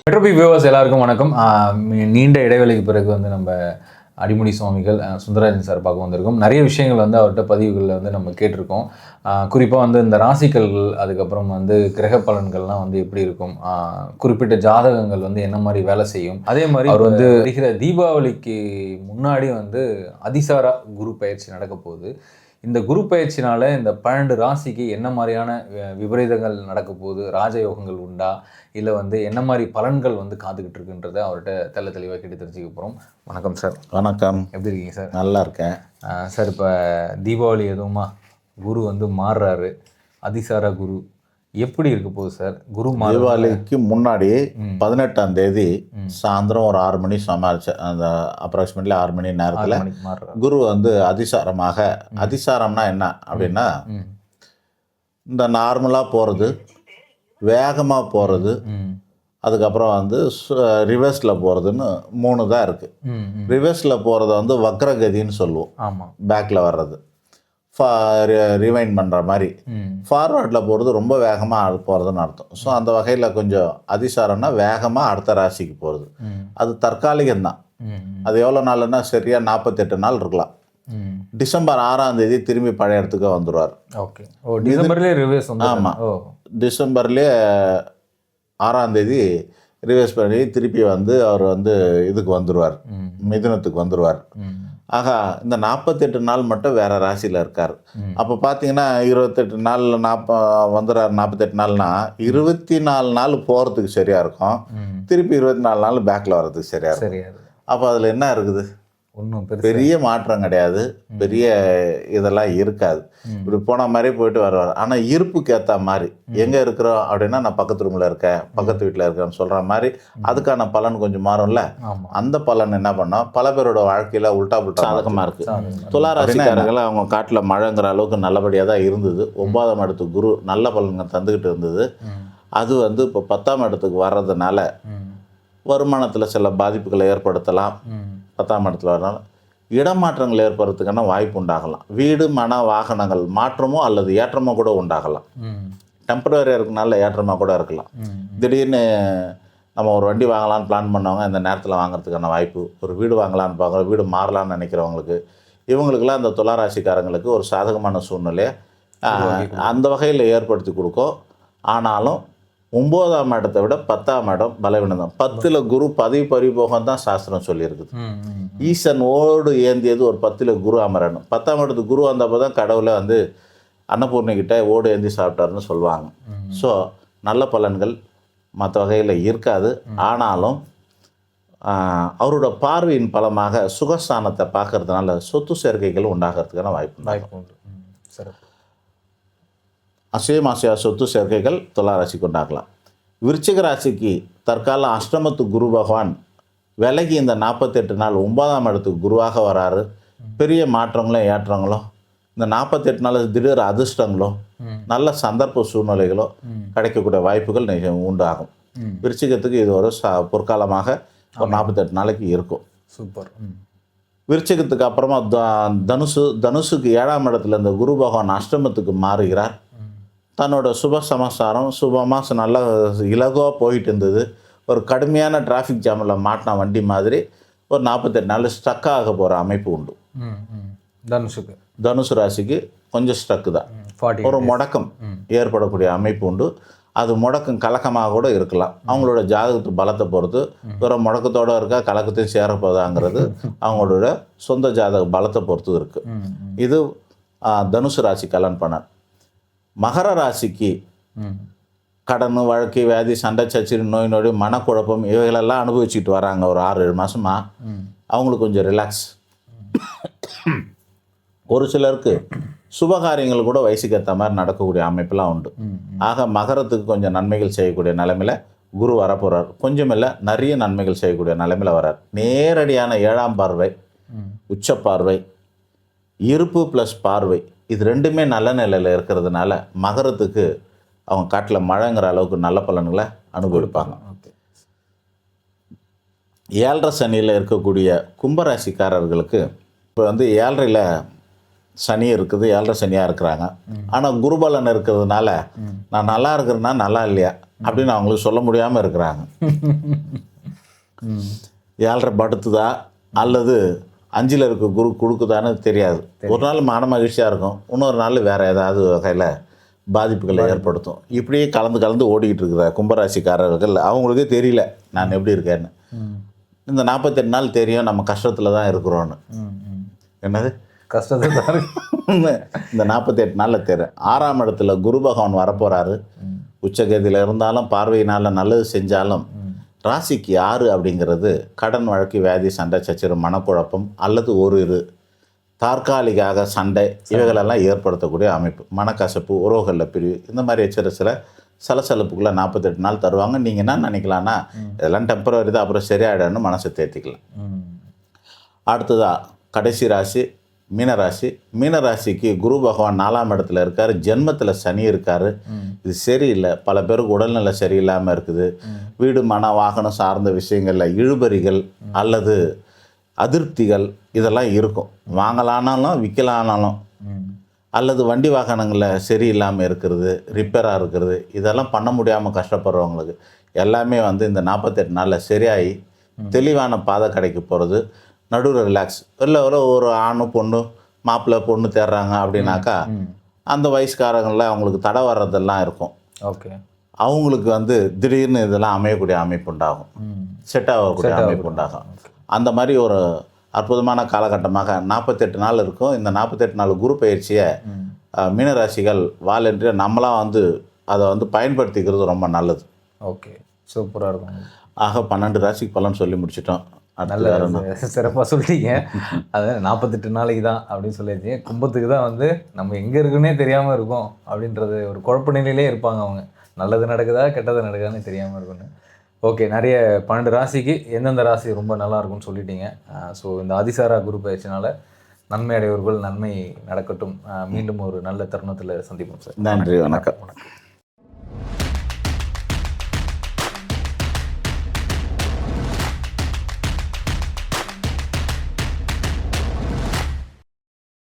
மெட்ரோபி viewers எல்லாருக்கும் வணக்கம். நீண்ட இடைவெளிக்கு பிறகு நம்ம அடிமுடி சுவாமிகள் சுந்தரராஜன் சார் பார்க்க வந்திருக்கோம். நிறைய விஷயங்கள் அவர்கிட்ட பதிவுகளில் நம்ம கேட்டிருக்கோம். குறிப்பாக இந்த ராசிக்கல்கள், அதுக்கப்புறம் கிரக பலன்கள்லாம் எப்படி இருக்கும், குறிப்பிட்ட ஜாதகங்கள் என்ன மாதிரி வேலை செய்யும், அதே மாதிரி அவர் வருகிற தீபாவளிக்கு முன்னாடி அதிசார குரு பயிற்சி நடக்க போகுது. இந்த குரு பயிற்சினால இந்த 12 ராசிக்கு என்ன மாதிரியான விபரீதங்கள் நடக்க போகுது, ராஜயோகங்கள் உண்டா, இல்லை என்ன மாதிரி பலன்கள் காத்துக்கிட்டு இருக்குன்றதை அவர்கிட்ட தெளிவாக கேட்டு தெரிஞ்சுக்க போகிறோம். வணக்கம் சார். வணக்கம். எப்படி இருக்கீங்க சார்? நல்லா இருக்கேன் சார். இப்போ தீபாவளி எதுவுமா குரு மாறுறாரு, அதிசார குரு எப்படி இருக்க போகுது சார்? குரு தீபாவளிக்கு முன்னாடி 18ஆம் தேதி சாயந்தரம் ஒரு 6 மணி சமாளிச்சு, அந்த அப்ராக்சிமேட்லி 6 மணி நேரத்தில் குரு அதிசாரமாக, அதிசாரம்னா என்ன அப்படின்னா இந்த நார்மலாக போகிறது, வேகமாக போகிறது, அதுக்கப்புறம் ரிவர்ஸில் போகிறதுன்னு 3 தான் இருக்குது. ரிவர்ஸில் போகிறத வக்ரகதின்னு சொல்லுவோம். ஆமாம். பேக்கில் வர்றது ரிவைண்ட் பண்ணுற மாதிரி. ஃபார்வர்டில் போகிறது ரொம்ப வேகமாக போகிறதுன்னு அர்த்தம். ஸோ அந்த வகையில் கொஞ்சம் அதிசாரம்னா வேகமாக அடுத்த ராசிக்கு போகிறது. அது தற்காலிகம்தான். அது எவ்வளோ நாள்னா சரியாக 48 நாள் இருக்கலாம். டிசம்பர் 6ஆம் தேதி திரும்பி பழைய இடத்துக்கு வந்துடுவார். ஓகே. டிசம்பர்லேயே ரிவர்ஸ். ஆமாம், டிசம்பர்லேயே 6ஆம் தேதி ரிவர்ஸ் பண்ணி திருப்பி அவர் இதுக்கு வந்துடுவார், மிதுனத்துக்கு வந்துடுவார். ஆகா, இந்த 48 நாள் மட்டும் வேறு ராசியில் இருக்கார். அப்போ பார்த்தீங்கன்னா 28 நாள் வந்துடுறார். 48 நாள்னா 24 நாள் போகிறதுக்கு சரியாக இருக்கும், திருப்பி 24 நாள் பேக்கில் வர்றதுக்கு சரியாக இருக்கும். அப்போ அதில் என்ன இருக்குது? ஒன்றும் பெரிய மாற்றம் கிடையாது, பெரிய இதெல்லாம் இருக்காது. இப்படி போன மாதிரி போயிட்டு வருவார். ஆனால் இருப்புக்கு ஏற்ற மாதிரி எங்கே இருக்கிறோம் அப்படின்னா, நான் பக்கத்து ரூமில் இருக்கேன், பக்கத்து வீட்டில் இருக்கேன்னு சொல்கிற மாதிரி அதுக்கான பலன் கொஞ்சம் மாறும்ல. அந்த பலன் என்ன பண்ணோம், பல பேரோட வாழ்க்கையில் உல்டா புல்டா சாதகமாக இருக்குது. துளாராசிக்காரர்கள் அவங்க காட்டில் மழைங்கிற அளவுக்கு நல்லபடியாக தான் இருந்தது. 9ஆம் இடத்துக்கு குரு நல்ல பலன்கள் தந்துக்கிட்டு இருந்தது. அது இப்போ 10ஆம் இடத்துக்கு வர்றதுனால வருமானத்தில் சில பாதிப்புகளை ஏற்படுத்தலாம். 10ஆம் இடத்துல வரனால இடமாற்றங்கள் ஏற்படுறதுக்கான வாய்ப்பு உண்டாகலாம். வீடு, மன, வாகனங்கள் மாற்றமோ அல்லது ஏற்றமோ கூட உண்டாகலாம். டெம்பரரியாக இருக்கனால ஏற்றமாக கூட இருக்கலாம். திடீர்னு நம்ம ஒரு வண்டி வாங்கலான்னு பிளான் பண்ணவங்க இந்த நேரத்தில் வாங்குறதுக்கான வாய்ப்பு, ஒரு வீடு வாங்கலான்னு பார்க்குற, வீடு மாறலான்னு நினைக்கிறவங்களுக்கு, இவங்களுக்கெல்லாம் அந்த துளாராசிக்காரங்களுக்கு ஒரு சாதகமான சூழ்நிலையை அந்த வகையில் ஏற்படுத்தி கொடுக்கும். ஆனாலும் 9ஆம் இடத்தை விட 10ஆம் இடம் பலவீனம் தான். 10ல் குரு பதவி பரிபோகம் தான் சாஸ்திரம் சொல்லியிருக்குது. ஈசன் ஓடு ஏந்தியது ஒரு 10ல் குரு அமரணும். 10ஆம் இடத்துக்கு குரு வந்தப்போ தான் கடவுளை அன்னபூர்ணிக்கிட்ட ஓடு ஏந்தி சாப்பிட்டாருன்னு சொல்லுவாங்க. ஸோ நல்ல பலன்கள் மற்ற வகையில் இருக்காது. ஆனாலும் அவரோட பார்வையின் பலமாக சுகஸ்தானத்தை பார்க்கறதுனால சொத்து சேர்க்கைகள் உண்டாகிறதுக்கான வாய்ப்பு உண்டு. அசையமாசையா சொத்து சேர்க்கைகள் துளாராசிக்கு உண்டாகலாம். விருச்சிக ராசிக்கு தற்கால அஷ்டமத்து குரு பகவான் விலகி இந்த 48 நாள் 9ஆம் இடத்துக்கு குருவாக வராரு. பெரிய மாற்றங்களும் ஏற்றங்களும், இந்த 48 நாள் திடீர் அதிர்ஷ்டங்களும் நல்ல சந்தர்ப்ப சூழ்நிலைகளோ கிடைக்கக்கூடிய வாய்ப்புகள் உண்டாகும். விருச்சிகத்துக்கு இது ஒரு பொற்காலமாக ஒரு 48 நாளைக்கு இருக்கும். சூப்பர். விருச்சிகத்துக்கு அப்புறமா தனுசுக்கு 7ஆம் இடத்துல இந்த குரு பகவான் அஷ்டமத்துக்கு மாறுகிறார். தன்னோட சுப சமாசாரம் சுபமாக நல்லா இலகுவாக போயிட்டு இருந்தது. ஒரு கடுமையான டிராஃபிக் ஜாமில் மாட்டின வண்டி மாதிரி ஒரு 48 நாள் ஸ்ட்ரக் ஆக போகிற அமைப்பு உண்டு. தனுசு ராசிக்கு கொஞ்சம் ஸ்ட்ரக்கு தான், ஒரு முடக்கம் ஏற்படக்கூடிய அமைப்பு உண்டு. அது முடக்கம் கலக்கமாக கூட இருக்கலாம். அவங்களோட ஜாதகத்து பலத்தை பொறுத்து ஒரு முடக்கத்தோடு இருக்கா, கலக்கத்தையும் சேரப்போதாங்கிறது அவங்களோட சொந்த ஜாதக பலத்தை பொறுத்து இருக்குது. இது தனுசு ராசி கலன் பண்ண. மகர ராசிக்கு கடன், வழக்கு, வியாதி, சண்டை, சச்சரி, நோய் நொடி, மனக்குழப்பம் இவைகளெல்லாம் அனுபவிச்சுட்டு வராங்க ஒரு 6-7 மாதமாக. அவங்களுக்கு கொஞ்சம் ரிலாக்ஸ். ஒரு சிலருக்கு சுபகாரியங்கள் கூட வயசுக்கு ஏற்ற மாதிரி நடக்கக்கூடிய அமைப்பெல்லாம் உண்டு. ஆக மகரத்துக்கு கொஞ்சம் நன்மைகள் செய்யக்கூடிய நிலைமையில் குரு வரப்போகிறார். கொஞ்சம் இல்லை, நிறைய நன்மைகள் செய்யக்கூடிய நிலைமையில் வர்றார். நேரடியான 7ஆம் பார்வை, உச்ச பார்வை, இருப்பு ப்ளஸ் பார்வை, இது ரெண்டுமே நல்ல நிலையில் இருக்கிறதுனால மகரத்துக்கு அவங்க காட்டில் மழைங்கிற அளவுக்கு நல்ல பலன்களை அனுபவிப்பாங்க. 7.5 சனியில் இருக்கக்கூடிய கும்பராசிக்காரர்களுக்கு இப்போ 7.5ல் சனி இருக்குது, 7.5 சனியாக இருக்கிறாங்க. ஆனால் குருபலன் இருக்கிறதுனால நான் நல்லா இருக்கிறேன்னா நல்லா இல்லையா, அப்படின்னு அவங்களுக்கு சொல்ல முடியாமல் இருக்கிறாங்க. 7.5 படுத்துதா அல்லது 5ல் இருக்க குரு கொடுக்குதான்னு தெரியாது. ஒரு நாள் மன மகிழ்ச்சியாக இருக்கும், இன்னொரு நாள் வேறு ஏதாவது வகையில் பாதிப்புகளை ஏற்படுத்தும். இப்படியே கலந்து ஓடிக்கிட்டு இருக்கிற கும்பராசிக்காரர்கள் அவங்களுக்கே தெரியல நான் எப்படி இருக்கேன்னு. இந்த 48 நாள் தெரியும் நம்ம கஷ்டத்தில் தான் இருக்கிறோன்னு. என்னது கஷ்டத்தில் தான் இந்த 48 நாளில் தெரியும். 6ஆம் இடத்துல குரு பகவான் வரப்போகிறாரு. உச்சகதியில் இருந்தாலும் பார்வையினால் நல்லது செஞ்சாலும் ராசிக்கு 6 அப்படிங்கிறது கடன் வழக்கு, வியாதி, சண்டை, சச்சரவு, மனக்குழப்பம் அல்லது ஒரு தற்காலிக சண்டை இவைகளெல்லாம் ஏற்படுத்தக்கூடிய அமைப்பு. மனக்கசப்பு, உறவுகளில் பிரிவு, இந்த மாதிரி சில சலசலப்புக்குள்ளே 48 நாள் தருவாங்க. நீங்கள் என்ன நினைக்கலான்னா இதெல்லாம் டெம்பரவரி தான், அப்புறம் சரியாயிடும்னு மனசை தேர்த்திக்கலாம். அடுத்ததாக கடைசி ராசி மீனராசி. மீனராசிக்கு குரு பகவான் 4ஆம் இடத்துல இருக்கார், ஜென்மத்தில் சனி இருக்கார். இது சரியில்லை. பல பேருக்கு உடல்நிலை சரியில்லாமல் இருக்குது. வீடு, மன, வாகனம் சார்ந்த விஷயங்களில் இழுபறிகள் அல்லது அதிருப்திகள் இதெல்லாம் இருக்கும். வாங்கலானாலும் விற்கலானாலும் அல்லது வண்டி வாகனங்களில் சரியில்லாமல் இருக்கிறது, ரிப்பேராக இருக்கிறது, இதெல்லாம் பண்ண முடியாமல் கஷ்டப்படுறவங்களுக்கு எல்லாமே இந்த 48 நாளில் சரியாகி தெளிவான பாதை கிடைக்க போகிறது. நடுவில் ரிலாக்ஸ். இல்லை ஒரு ஆணு பொண்ணு மாப்பிள்ளை பொண்ணு தேடுறாங்க அப்படின்னாக்கா அந்த வயசுக்காரங்களில் அவங்களுக்கு தடை வர்றதெல்லாம் இருக்கும். ஓகே, அவங்களுக்கு திடீர்னு இதெல்லாம் அமையக்கூடிய அமைப்பு உண்டாகும், செட் ஆகக்கூடிய அமைப்பு உண்டாகும். அந்த மாதிரி ஒரு அற்புதமான காலகட்டமாக 48 நாள் இருக்கும். இந்த 48 நாள் குரு பயிற்சியை மீனராசிகள் வாலண்டியாக நம்மளாம் அதை பயன்படுத்திக்கிறது ரொம்ப நல்லது. ஓகே, சூப்பராக இருக்கும். ஆக 12 ராசிக்கு பலன் சொல்லி முடிச்சிட்டோம். நல்ல சிறப்பாக சொல்லிட்டீங்க. அது 48 நாளைக்கு தான் அப்படின்னு சொல்லிடுச்சு. கும்பத்துக்கு தான் நம்ம எங்கே இருக்குன்னே தெரியாமல் இருக்கும் அப்படின்றது ஒரு குழப்ப நிலையிலே இருப்பாங்க அவங்க. நல்லது நடக்குதா கெட்டது நடக்குதான்னு தெரியாமல் இருக்குன்னு. ஓகே, நிறைய 12 ராசிக்கு எந்தெந்த ராசி ரொம்ப நல்லா இருக்கும்னு சொல்லிட்டீங்க. ஸோ இந்த அதிசாரா குரு பயிற்சினால நன்மை அடைவர்கள் நன்மை நடக்கட்டும். மீண்டும் ஒரு நல்ல தருணத்தில் சந்திப்போம் சார். நன்றி, வணக்கம்.